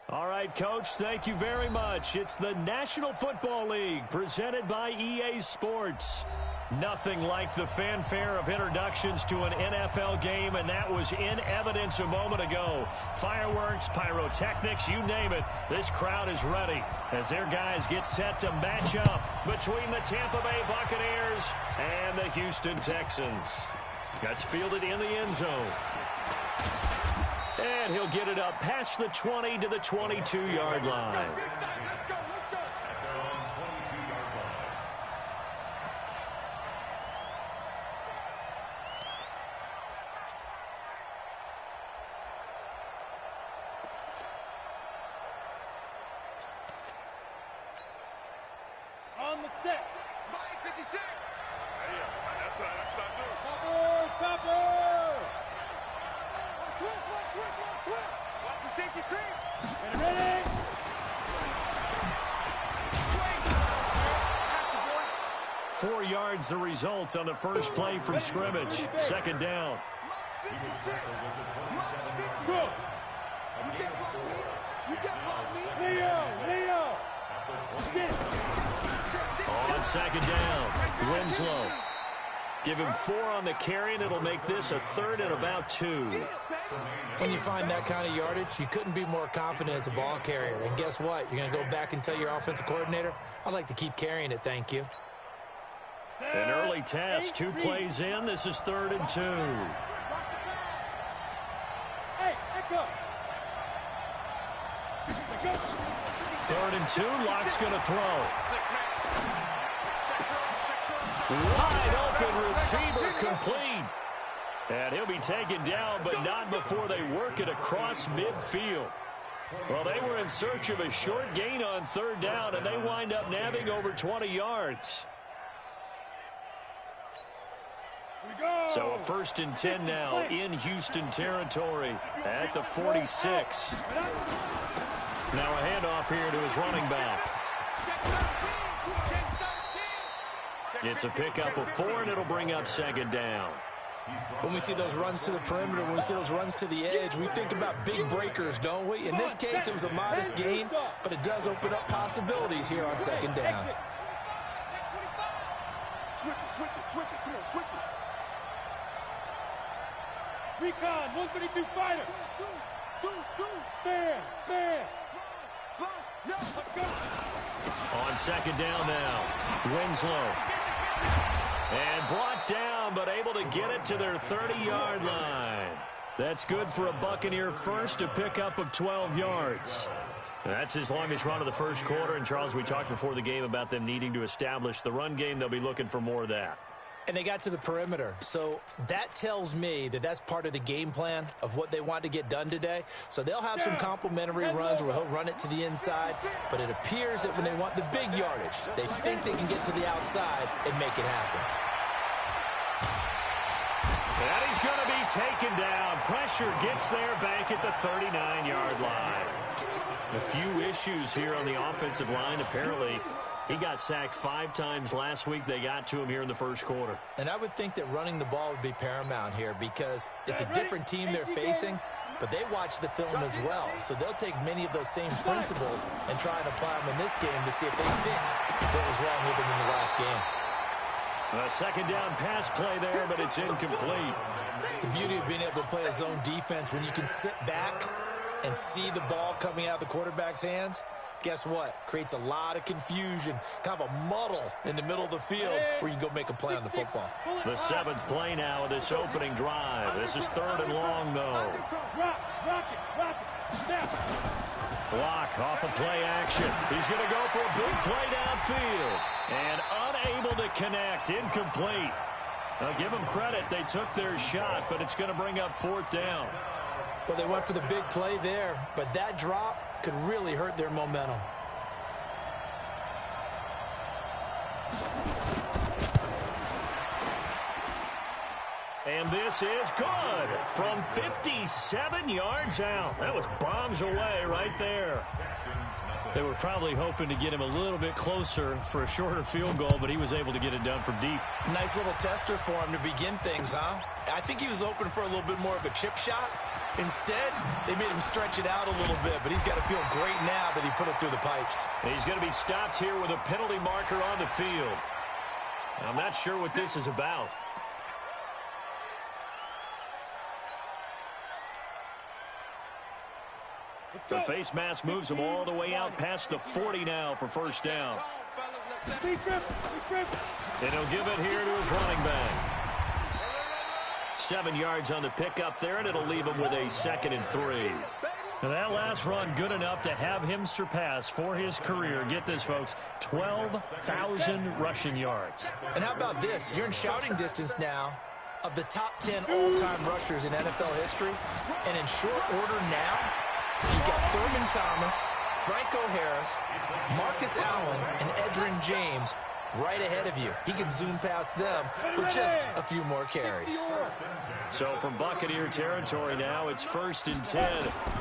All right, Coach, thank you very much. It's the National Football League presented by EA Sports. Nothing like the fanfare of introductions to an NFL game, and that was in evidence a moment ago. Fireworks, pyrotechnics, you name it. This crowd is ready as their guys get set to match up between the Tampa Bay Buccaneers and the Houston Texans. That's fielded in the end zone. And he'll get it up past the 20 to the 22-yard line. On the set. Mike 56. Hey, that's what I do. Topper! Watch the safety creep. And ready. 4 yards the result on the first play from scrimmage. Second down. Go. You get Leo. On second down, Winslow. Give him 4 on the carry, and it'll make this a third and about 2. When you find that kind of yardage, you couldn't be more confident as a ball carrier. And guess what? You're going to go back and tell your offensive coordinator, I'd like to keep carrying it, thank you. An early test, 2 plays in. This is 3rd and 2. Hey, echo. 3rd and 2, Locke's going to throw. Wide open receiver complete. And he'll be taken down, but not before they work it across midfield. Well, they were in search of a short gain on 3rd down, and they wind up nabbing over 20 yards. So a 1st and 10 now in Houston territory at the 46. Now a handoff here to his running back. It's a pickup of 4, and it'll bring up 2nd down. When we see those runs to the perimeter, when we see those runs to the edge, we think about big breakers, don't we? In this case, it was a modest gain, but it does open up possibilities here on 2nd down. Switch it. Come on, switch it. Recon, 132 fighter. Stand. On 2nd down now, Winslow. And brought down, but able to get it to their 30-yard line. That's good for a Buccaneer first, a pickup of 12 yards. That's his longest run of the first quarter. And, Charles, we talked before the game about them needing to establish the run game. They'll be looking for more of that. And they got to the perimeter. So that tells me that that's part of the game plan of what they want to get done today. So they'll have some complementary runs where he'll run it to the inside. But it appears that when they want the big yardage, they think they can get to the outside and make it happen. And he's going to be taken down. Pressure gets there back at the 39-yard line. A few issues here on the offensive line. Apparently, he got sacked 5 times last week. They got to him here in the first quarter. And I would think that running the ball would be paramount here because it's a different team they're facing, but they watch the film as well. So they'll take many of those same principles and try and apply them in this game to see if they fixed what was wrong with them in the last game. A 2nd down pass play there, but it's incomplete. The beauty of being able to play a zone defense when you can sit back and see the ball coming out of the quarterback's hands, guess what? Creates a lot of confusion, kind of a muddle in the middle of the field where you can go make a play on the football. The 7th play now of this opening drive. This is 3rd and long, though. Block off of play action. He's going to go for a big play downfield. And unable to connect. Incomplete. Now, give them credit. They took their shot, but it's going to bring up 4th down. Well, they went for the big play there, but that drop could really hurt their momentum. And this is good from 57 yards out. That was bombs away right there. They were probably hoping to get him a little bit closer for a shorter field goal, but he was able to get it done from deep. Nice little tester for him to begin things, huh? I think he was open for a little bit more of a chip shot, Instead, they made him stretch it out a little bit, but he's got to feel great now that he put it through the pipes. He's going to be stopped here with a penalty marker on the field. I'm not sure what this is about. The face mask moves him all the way out past the 40 now for first down. And he'll give it here to his running back. 7 yards on the pickup there, and it'll leave him with a 2nd and 3. And that last run good enough to have him surpass for his career, get this, folks, 12,000 rushing yards. And how about this? You're in shouting distance now of the top 10 all-time rushers in NFL history. And in short order now, you've got Thurman Thomas, Franco Harris, Marcus Allen, and Edgerrin James right ahead of you. He can zoom past them with just a few more carries. So from Buccaneer territory now, it's 1st and 10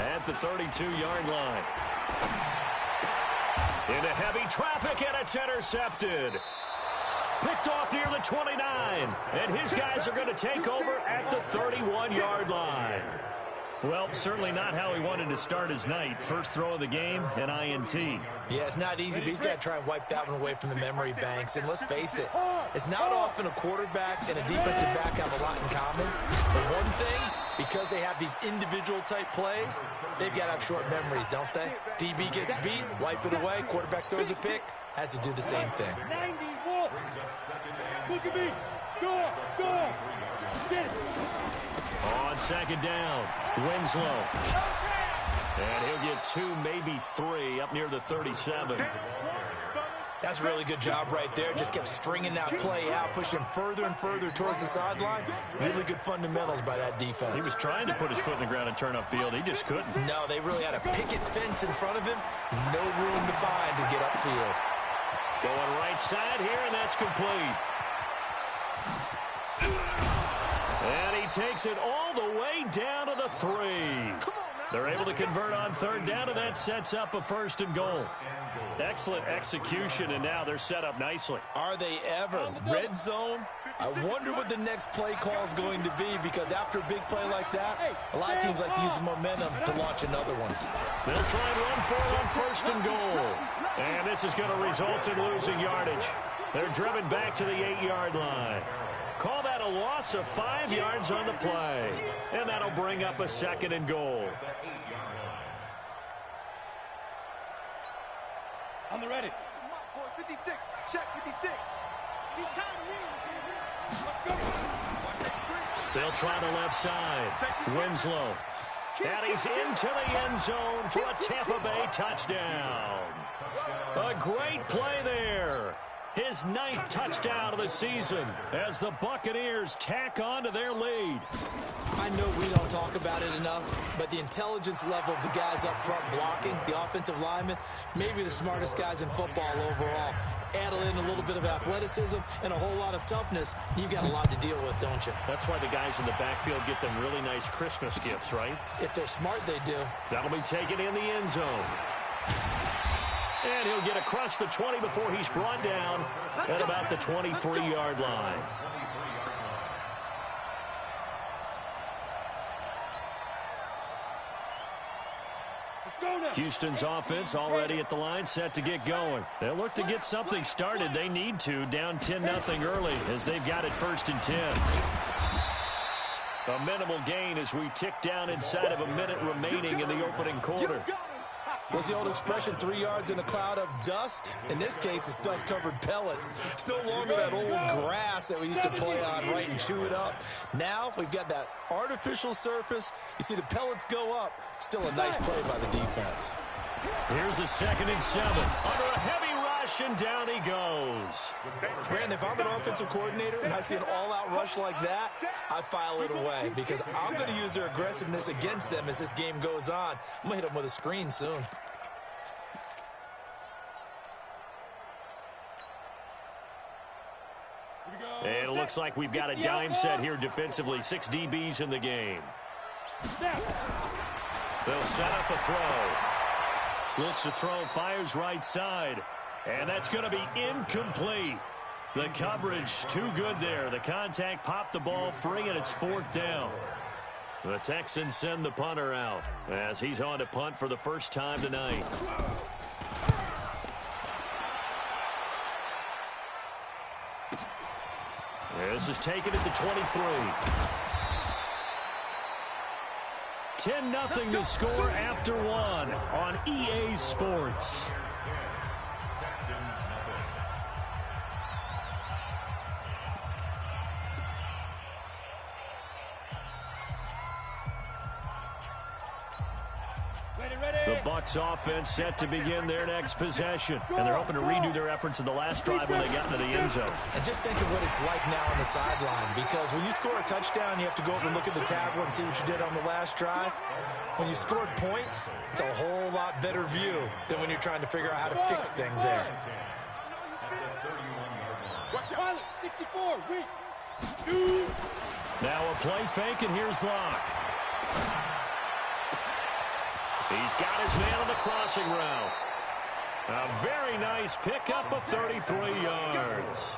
at the 32-yard line. Into heavy traffic, and it's intercepted. Picked off near the 29, and his guys are going to take over at the 31-yard line. Well, certainly not how he wanted to start his night. First throw of the game, an INT. Yeah, it's not easy, but he's got to try and wipe that one away from the memory banks. And let's face it, it's not often a quarterback and a defensive back have a lot in common. But one thing, because they have these individual type plays, they've got to have short memories, don't they? DB gets beat, wipe it away. Quarterback throws a pick, has to do the same thing. 91. Look at me. Score. Score. Get it. On 2nd down, Winslow. And he'll get 2, maybe 3 up near the 37. That's a really good job right there. Just kept stringing that play out, pushing further and further towards the sideline. Really good fundamentals by that defense. He was trying to put his foot in the ground and turn upfield. He just couldn't. No, they really had a picket fence in front of him. No room to find to get upfield. Going right side here, and that's complete. And he takes it all the way down to the 3. They're able to convert on 3rd down, and that sets up a 1st and goal. Excellent execution, and now they're set up nicely. Are they ever? Red zone? I wonder what the next play call is going to be, because after a big play like that, a lot of teams like to use the momentum to launch another one. They'll try and run for it on 1st and goal. And this is going to result in losing yardage. They're driven back to the 8-yard line. Call that a loss of 5 yards on the play. And that'll bring up a 2nd and goal. On the ready. 56. Check 56. He's tired of They'll try the left side. Winslow. And he's into the end zone for a Tampa Bay touchdown. A great play there. His 9th touchdown of the season as the Buccaneers tack on to their lead. I know we don't talk about it enough, but the intelligence level of the guys up front blocking, the offensive linemen, maybe the smartest guys in football overall. Add in a little bit of athleticism and a whole lot of toughness, you've got a lot to deal with, don't you? That's why the guys in the backfield get them really nice Christmas gifts, right? If they're smart, they do. That'll be taken in the end zone. And he'll get across the 20 before he's brought down at about the 23-yard line. Houston's offense already at the line, set to get going. They'll look to get something started. They need to, down 10-0 early as they've got it 1st and 10. A minimal gain as we tick down inside of a minute remaining in the opening quarter. What's the old expression, 3 yards in a cloud of dust? In this case, it's dust-covered pellets. It's no longer that old grass that we used to play on, right, and chew it up. Now, we've got that artificial surface. You see the pellets go up. Still a nice play by the defense. Here's a 2nd and 7. Under a heavy rush, and down he goes. Brandon, if I'm an offensive coordinator and I see an all-out rush like that, I file it away because I'm going to use their aggressiveness against them as this game goes on. I'm going to hit them with a screen soon. And it looks like we've got a dime set here defensively. 6 DBs in the game. They'll set up a throw. Looks to throw, fires right side. And that's going to be incomplete. The coverage too good there. The contact popped the ball free, and it's 4th down. The Texans send the punter out as he's on to punt for the first time tonight. This is taken at the 23. 10-0 to score after one on EA Sports. The Bucs offense set to begin their next possession. And they're hoping to redo their efforts in the last drive when they got into the end zone. And just think of what it's like now on the sideline, because when you score a touchdown, you have to go over and look at the tablet and see what you did on the last drive. When you scored points, it's a whole lot better view than when you're trying to figure out how to fix things there. Pilot, 64, wait. Shoot. Now a play fake, and here's Locke. He's got his man on the crossing route. A very nice pickup of 33 yards.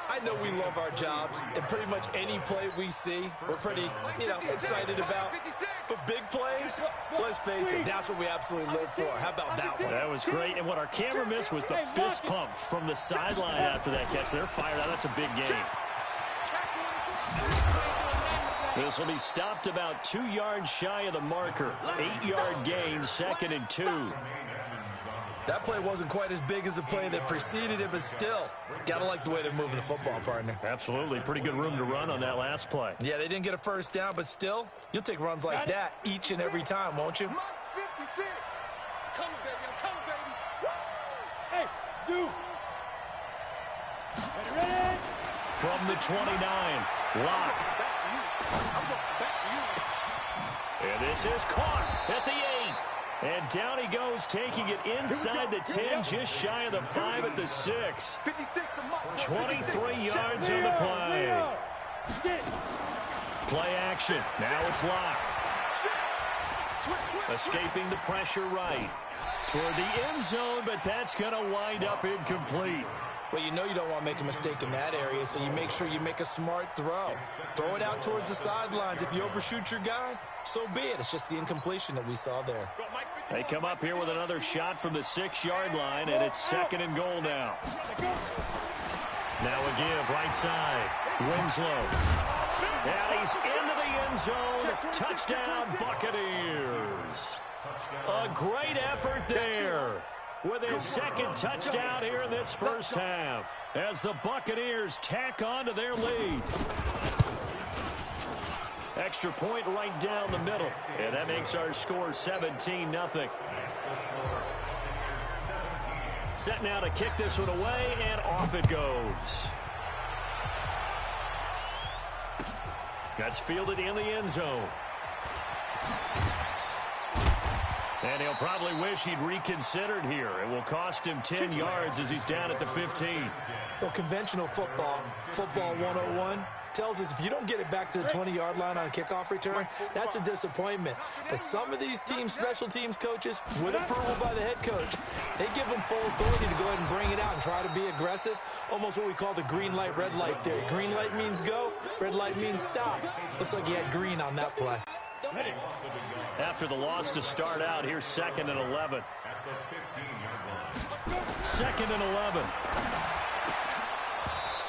I know we love our jobs, and pretty much any play we see, we're pretty, excited about. But big plays, let's face it, that's what we absolutely live for. How about that one? That was great, and what our camera missed was the fist pump from the sideline after that catch. They're fired out. That's a big game. This will be stopped about 2 yards shy of the marker. 8-yard gain, 2nd and 2. That play wasn't quite as big as the play that preceded it, but still, gotta like the way they're moving the football, partner. Absolutely. Pretty good room to run on that last play. Yeah, they didn't get a first down, but still, you'll take runs like that each and every time, won't you? Come on, baby. I'm coming, baby. Hey, Zoo. Ready? From the 29, Locke. I'm going back to you. And this is caught at the 8. And down he goes, taking it inside the 10, just shy of the 5 at the 6. 23 yards on the play. Play action. Now it's Locke. Escaping the pressure right. Toward the end zone, but that's going to wind up incomplete. Well, you know you don't want to make a mistake in that area, so you make sure you make a smart throw. Throw it out towards the sidelines. If you overshoot your guy, so be it. It's just the incompletion that we saw there. They come up here with another shot from the 6-yard line, and it's 2nd and goal now. Now a give, right side. Winslow. And he's into the end zone. Touchdown, Buccaneers. A great effort there, with his 2nd touchdown here in this first half, as the Buccaneers tack on to their lead. Extra point right down the middle, and that makes our score 17-0. Set now to kick this one away, and off it goes. That's fielded in the end zone. And he'll probably wish he'd reconsidered here. It will cost him 10 yards as he's down at the 15. Well, conventional football 101, tells us if you don't get it back to the 20-yard line on a kickoff return, that's a disappointment. But some of these team special teams coaches, with approval by the head coach, they give them full authority to go ahead and bring it out and try to be aggressive. Almost what we call the green light, red light theory. Green light means go, red light means stop. Looks like he had green on that play. After the loss to start out, here's 2nd and 11. 2nd and 11.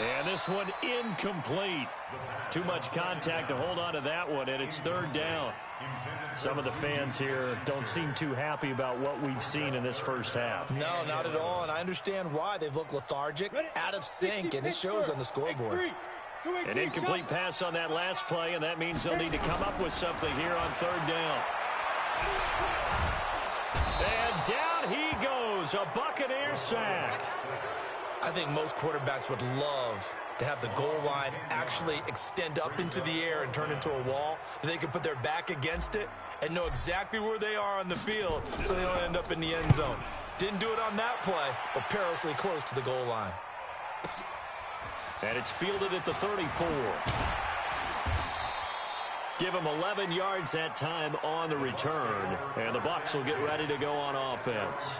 And this one incomplete. Too much contact to hold on to that one, and it's 3rd down. Some of the fans here don't seem too happy about what we've seen in this first half. No, not at all, and I understand why. They've looked lethargic, out of sync, and it shows on the scoreboard. An incomplete pass on that last play, and that means they'll need to come up with something here on 3rd down. And down he goes, a Buccaneer sack. I think most quarterbacks would love to have the goal line actually extend up into the air and turn into a wall. They could put their back against it and know exactly where they are on the field so they don't end up in the end zone. Didn't do it on that play, but perilously close to the goal line. And it's fielded at the 34. Give him 11 yards that time on the return. And the Bucs will get ready to go on offense.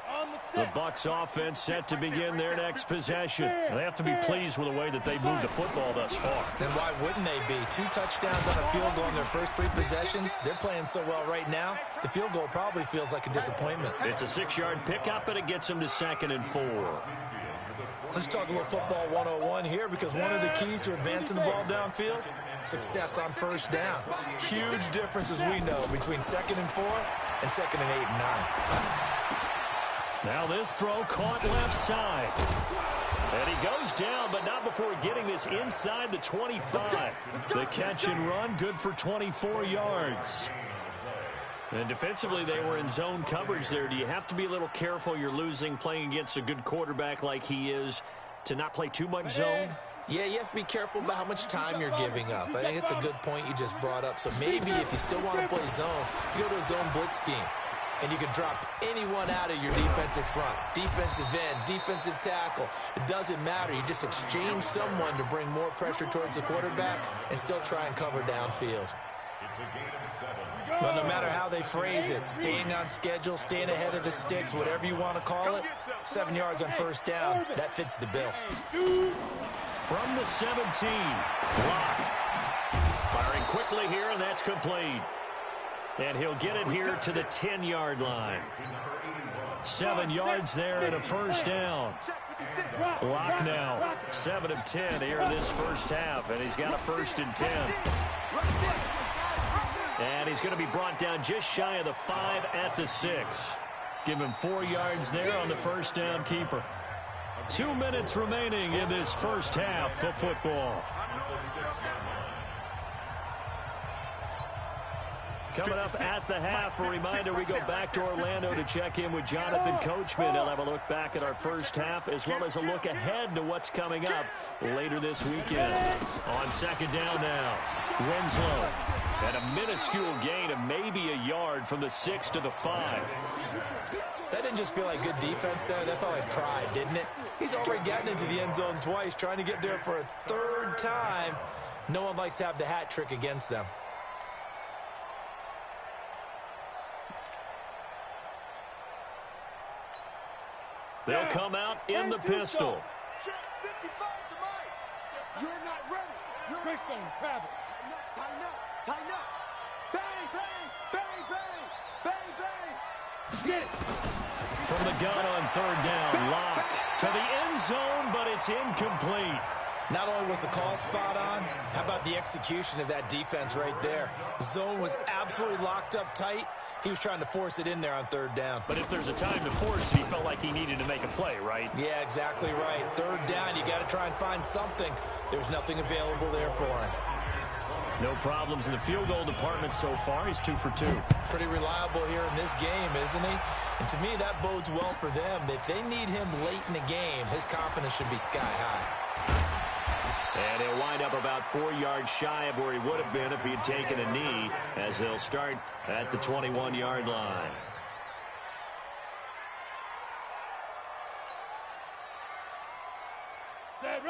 On The Bucs offense set to begin their next possession. They have to be pleased with the way that they moved the football thus far. Then why wouldn't they be? 2 touchdowns on a field goal in their first 3 possessions. They're playing so well right now, the field goal probably feels like a disappointment. It's a 6-yard pickup, and it gets them to 2nd and 4. Let's talk a little football 101 here, because one of the keys to advancing the ball downfield, success on first down. Huge difference, as we know, between 2nd and 4 and 2nd and 8 and 9. Now this throw caught left side. And he goes down, but not before getting this inside the 25. The catch and run, good for 24 yards. And defensively, they were in zone coverage there. Do you have to be a little careful? You're losing, playing against a good quarterback like he is, to not play too much zone? Yeah, you have to be careful about how much time you're giving up. I think it's a good point you just brought up. So maybe if you still want to play zone, you go to a zone blitz scheme. And you can drop anyone out of your defensive front, defensive end, defensive tackle. It doesn't matter. You just exchange someone to bring more pressure towards the quarterback and still try and cover downfield. Well, no matter how they phrase it, staying on schedule, staying ahead of the sticks, whatever you want to call it, 7 yards on first down, that fits the bill. From the 17, Locke. Firing quickly here, and that's complete. And he'll get it here to the 10-yard line. 7 yards there and a first down. Locke now, 7 of 10 here in this first half, and he's got a 1st and 10. And he's going to be brought down just shy of the 5 at the 6. Give him 4 yards there on the first down keeper. 2 minutes remaining in this first half of football. Coming up at the half, a reminder, we go back to Orlando to check in with Jonathan Coachman. He'll have a look back at our first half, as well as a look ahead to what's coming up later this weekend. On 2nd down now, Winslow. And a minuscule gain of maybe a yard from the 6 to the 5. That didn't just feel like good defense there. That felt like pride, didn't it? He's already gotten into the end zone twice, trying to get there for a 3rd time. No one likes to have the hat trick against them. They'll come out in the pistol. You're not ready. Pistol travel. Tighten up. Tighten up. Bang, bang, bang, bang, bang, bang. Get it. From the gun on 3rd down, Locke to the end zone, but it's incomplete. Not only was the call spot on, how about the execution of that defense right there? The zone was absolutely locked up tight. He was trying to force it in there on 3rd down. But if there's a time to force it, he felt like he needed to make a play, right? Yeah, exactly right. 3rd down, you got to try and find something. There's nothing available there for him. No problems in the field goal department so far. He's 2 for 2. Pretty reliable here in this game, isn't he? And to me, that bodes well for them. If they need him late in the game, his confidence should be sky high. And he'll wind up about 4 yards shy of where he would have been if he had taken a knee, as they'll start at the 21-yard line.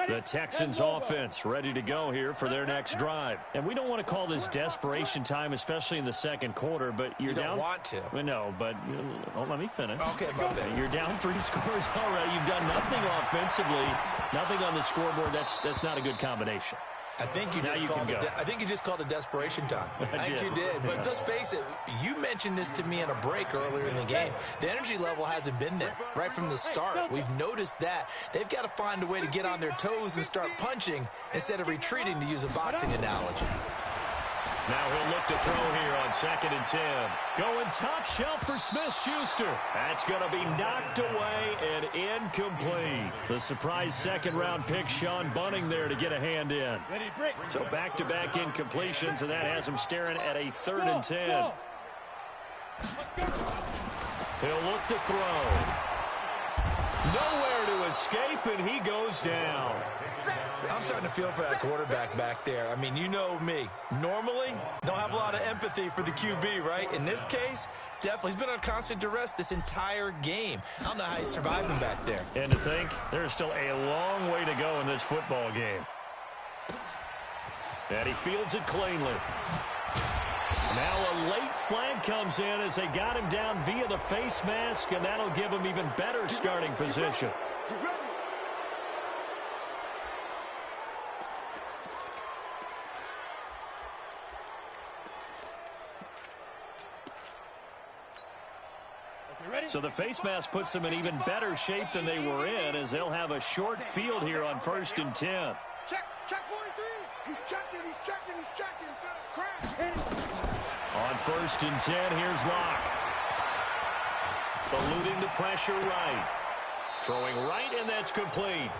The Texans offense ready to go here for their next drive. And we don't want to call this desperation time, especially in the 2nd quarter, but you're you down. You don't want to. Well, no, but let me finish. Okay, my bad. You're down 3 scores already. You've done nothing offensively, nothing on the scoreboard. That's not a good combination. I think you just called it desperation time. I think you did. But let's face it, you mentioned this to me in a break earlier in the game. The energy level hasn't been there right from the start. We've noticed that. They've got to find a way to get on their toes and start punching instead of retreating, to use a boxing analogy. Now he'll look to throw here on 2nd and 10. Going top shelf for Smith-Schuster. That's going to be knocked away and incomplete. The surprise 2nd-round pick, Sean Bunning, there to get a hand in. So back-to-back incompletions, and that has him staring at a 3rd and 10. He'll look to throw. Nowhere to escape, and he goes down. I'm starting to feel for that quarterback back there. I mean, you know me. Normally, don't have a lot of empathy for the QB, right? In this case, definitely. He's been on constant duress this entire game. I don't know how he's surviving back there. And to think, there's still a long way to go in this football game. And he fields it cleanly. Now a late flag comes in as they got him down via the face mask, and that'll give him even better starting position. So the face mask puts them in even better shape than they were in, as they'll have a short field here on 1st and 10. Check 43. He's checking. Crash. On 1st and 10, here's Locke. Eluding the pressure right. Throwing right, and that's complete.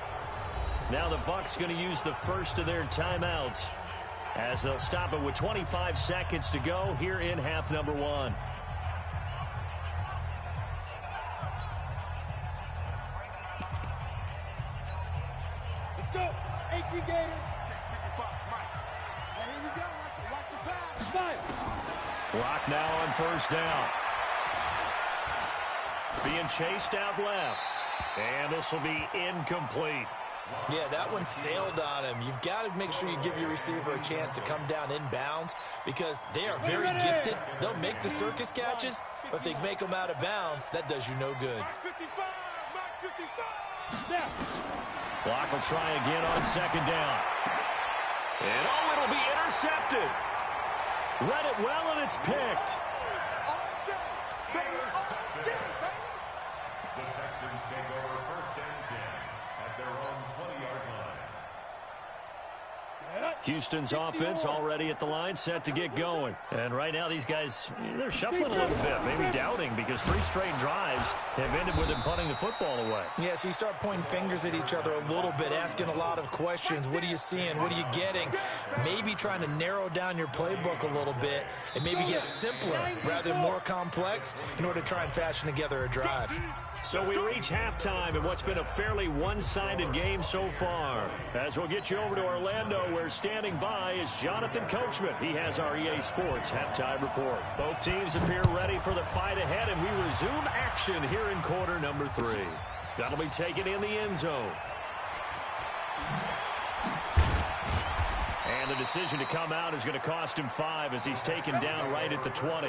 Now the Bucs going to use the first of their timeouts, as they'll stop it with 25 seconds to go here in half number 1. Let's go. 18 Gators. Clock now on 1st down. Being chased out left. And this will be incomplete. Yeah, that one sailed on him. You've got to make sure you give your receiver a chance to come down inbounds, because they are very gifted. They'll make the circus catches, but they make them out of bounds. That does you no good. Clock will try again on 2nd down. And it'll be intercepted. Read it well, and it's picked. The Texans take over 1st and 10 at their own 20-yard line. Houston's offense already at the line, set to get going. And right now these guys, they're shuffling a little bit, maybe doubting, because 3 straight drives have ended with them punting the football away. Yeah, so you start pointing fingers at each other a little bit, asking a lot of questions. What are you seeing? What are you getting? Maybe trying to narrow down your playbook a little bit and maybe get simpler rather than more complex in order to try and fashion together a drive. So we reach halftime in what's been a fairly one-sided game so far. As we'll get you over to Orlando, where standing by is Jonathan Coachman. He has our EA Sports halftime report. Both teams appear ready for the fight ahead, and we resume action here in quarter number 3. That'll be taken in the end zone. And the decision to come out is going to cost him 5 as he's taken down right at the 20.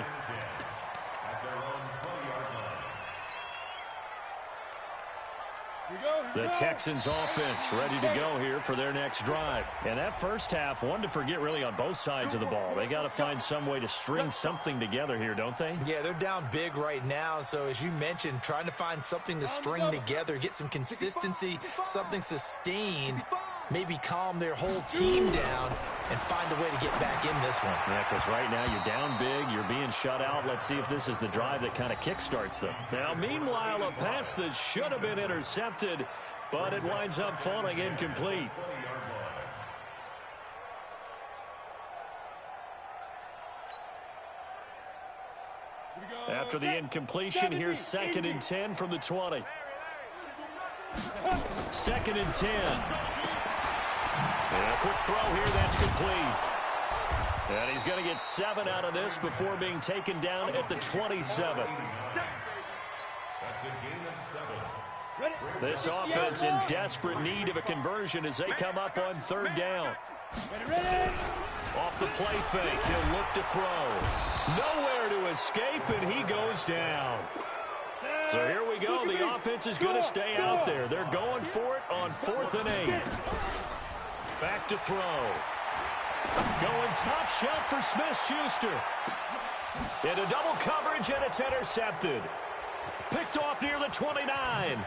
The Texans offense ready to go here for their next drive. And that first half, one to forget really on both sides of the ball. They got to find some way to string something together here, don't they? Yeah, they're down big right now. So as you mentioned, trying to find something to string together, get some consistency, something sustained, maybe calm their whole team down and find a way to get back in this one. Yeah, because right now you're down big, you're being shut out. Let's see if this is the drive that kind of kickstarts them. Now, meanwhile, a pass that should have been intercepted, but it winds up falling incomplete. After the incompletion, here's 2nd and 10 from the 20. 2nd and 10. And a quick throw here, that's complete. And he's going to get 7 out of this before being taken down at the 27. That's a gain of 7. This offense in desperate need of a conversion as they come up on 3rd down. Off the play fake, he'll look to throw. Nowhere to escape, and he goes down. So here we go. The offense is going to stay out there. They're going for it on 4th and 8. Back to throw. Going top shelf for Smith-Schuster. Into double coverage, and it's intercepted. Picked off near the 29.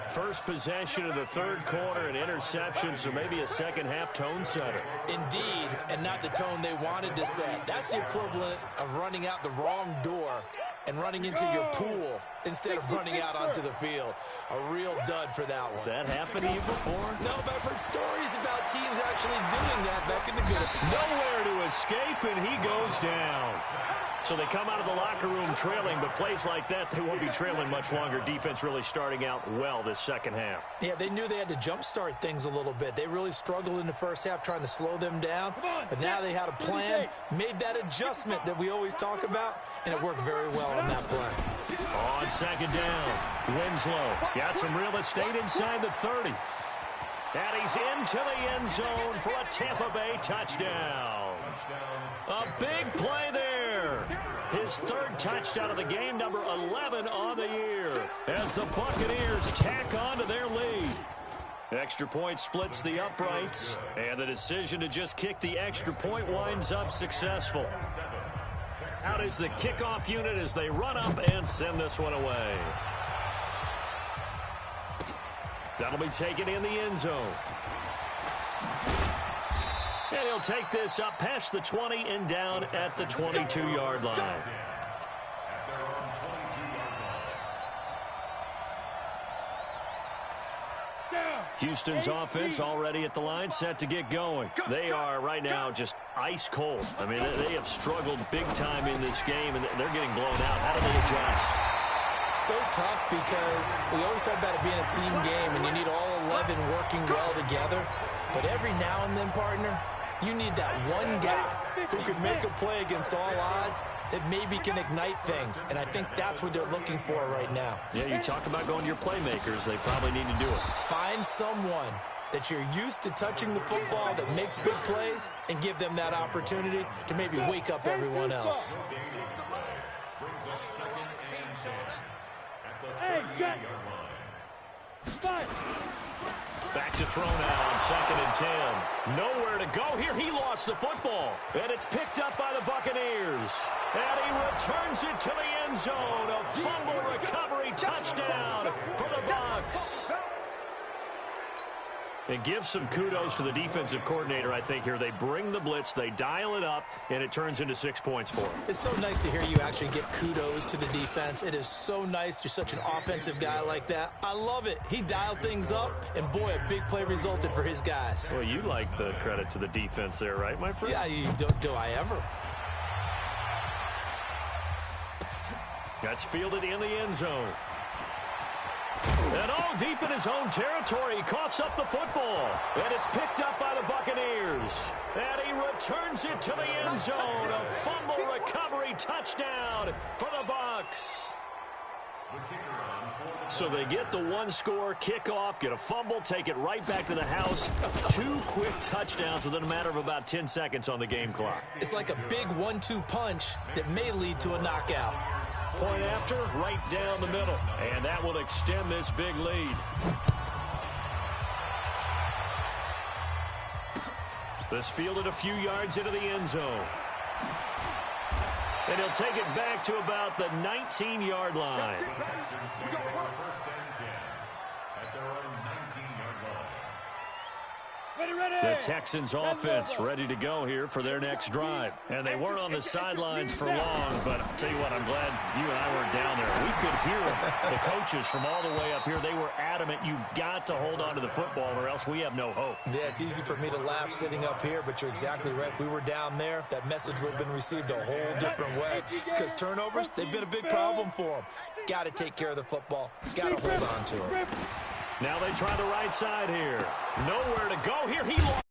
First possession of the 3rd quarter, an interception, so maybe a second-half tone setter. Indeed, and not the tone they wanted to set. That's the equivalent of running out the wrong door and running into your pool instead of running out onto the field. A real dud for that one. Has that happened to you before? No, but I've heard stories about teams actually doing that back in the good. Nowhere to escape, and he goes down. So they come out of the locker room trailing, but plays like that, they won't be trailing much longer. Defense really starting out well this second half. Yeah, they knew they had to jumpstart things a little bit. They really struggled in the first half trying to slow them down, but now they had a plan, made that adjustment that we always talk about, and it worked very well on that play. On second down, Winslow got some real estate inside the 30. And he's into the end zone for a Tampa Bay touchdown. A big play there. His third touchdown of the game, number 11 on the year, as the Buccaneers tack on to their lead. Extra point splits the uprights, and the decision to just kick the extra point winds up successful. Out is the kickoff unit as they run up and send this one away. That'll be taken in the end zone. And he'll take this up past the 20 and down at the 22-yard line. Houston's offense already at the line, set to get going. They are right now just ice cold. I mean, they have struggled big time in this game, and they're getting blown out. How do they adjust? So tough because we always talk about it being a team game, and you need all 11 working well together. But every now and then, partner, you need that one guy who can make a play against all odds that maybe can ignite things. And I think that's what they're looking for right now. Yeah, you talk about going to your playmakers. They probably need to do it. Find someone that you're used to touching the football that makes big plays and give them that opportunity to maybe wake up everyone else. Hey, Jack. Back to throw now on 2nd and 10. Nowhere to go here. He lost the football. And it's picked up by the Buccaneers. And he returns it to the end zone. A fumble recovery touchdown for the Bucs. And give some kudos to the defensive coordinator, I think, here. They bring the blitz, they dial it up, and it turns into 6 points for them. It's so nice to hear you actually get kudos to the defense. It is so nice. You're such an offensive guy like that. I love it. He dialed things up, and boy, a big play resulted for his guys. Well, you like the credit to the defense there, right, my friend? Yeah, do I ever? That's fielded in the end zone. And deep in his own territory, he coughs up the football. And it's picked up by the Buccaneers. And he returns it to the end zone. A fumble recovery touchdown for the Bucs. So they get the one-score kickoff, get a fumble, take it right back to the house. 2 quick touchdowns within a matter of about 10 seconds on the game clock. It's like a big 1-2 punch that may lead to a knockout. Point after, right down the middle. And that will extend this big lead. This fielded a few yards into the end zone. And he'll take it back to about the 19-yard line. The Texans offense ready to go here for their next drive. And they weren't on the sidelines for long, but I'll tell you what, I'm glad you and I weren't down there. We could hear the coaches from all the way up here. They were adamant, you've got to hold on to the football or else we have no hope. Yeah, it's easy for me to laugh sitting up here, but you're exactly right. If we were down there, that message would have been received a whole different way. Because turnovers, they've been a big problem for them. Got to take care of the football. Got to hold on to it. Now they try the right side here. Nowhere to go here. He lost.